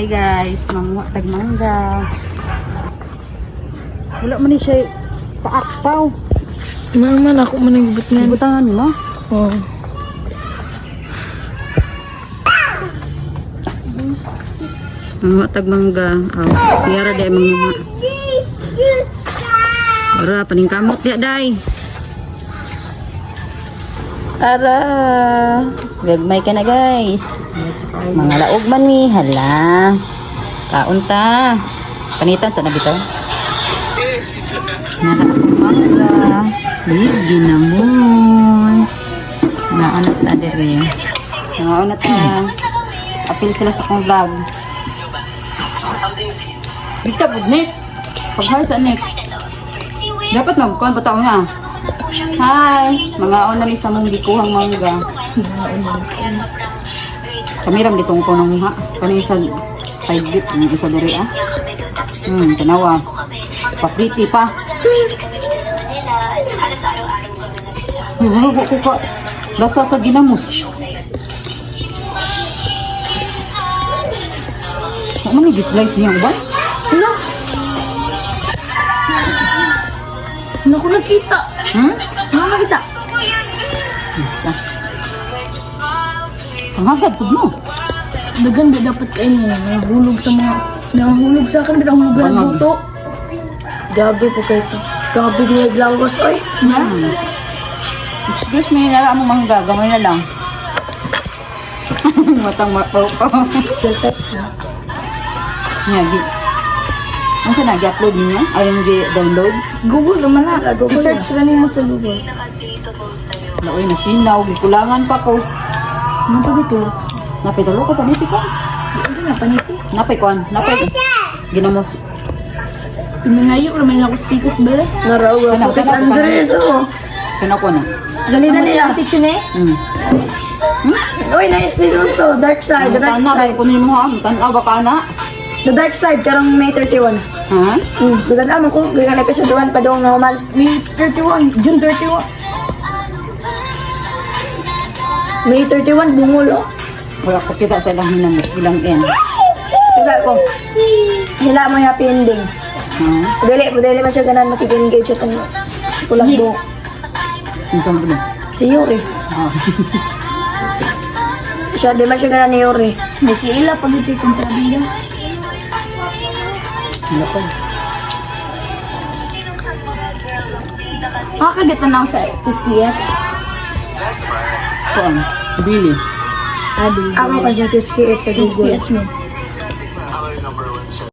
Hi guys, manguha tag mangga. Wala man ni siya paakpaw. Naman ako man nagbut nga. Butangan mo? Oo. Manguha tag mangga. Siyara day manguha. Ora paning kamot dia day. Ara, gagmay ka na guys. Mga laog man ni, hala. Kaunta. Panitan sa nabitaw. Mangga. Big ginamos. Naanat na dire. Naanat na. Apil sila sa kong vlog. Ika po ni. Paghay sa ni. Dapat magkuhan pa taon na. Hi! Mga on na sa mong gikuhang mangga. Kamiram ditong ko nung ha. Kani sa side bit. Ang isa dari ah. Tanawa. Papriti pa. Huwag ko ka. Basa sa ginamos. Ano man i-slice niya ba? Ano? Ano ko nakita? Ano nakita? Isa. Ang agad po mo. Dagan di dapat kainin. Nahulog sa mga... Nahulog sa akin. Bitang hulugan ng Bangag. buto. Gabi po kayo ito. Gabi niya glangos. Ay! Excuse me, nara mo mangga. Gamay na lang. Matang mapaw pa. Gasat. Nga, di. Ano siya nag-upload niya? Ayun, download? Google naman na. I-search na niyo mo sa Google. Naoy, nasinaw. Gikulangan pa ko. Ano pa dito? Napay talo ko, paniti ko. Hindi na, paniti. Napay ko, napay. Ginamos. Pinangayo naman ako speakers ba? Narawa Ano, ko. Kasi ano, Andres, oo. Kano ko na. Dali-dali lang. Section eh? Uy, na-season to. Dark side. The dark Tana, side. kaya kunin mo ha. Tanaw, baka na. The dark side. Karang May 31. Ha? Gaganda mo kung gaganda episode 1 pa daw normal. May 31. June 31. May 31. Bungulo. Wala ko kita sa ilang hinamot. Ilang N. Hila ko. Hila mo yung happy ending. Ha? Pudali man siya ganan makikengage itong pulang buhok. Ito mo na. Si Yuri. Ah. Siya, di man siya ganan ni Yuri. May si Ila pag-ibig kong trabiya. Ano ko? Makakagat na ako sa TSKH. Kuan? Bili. Ako kasi TSKH sa Google. TSKH mo.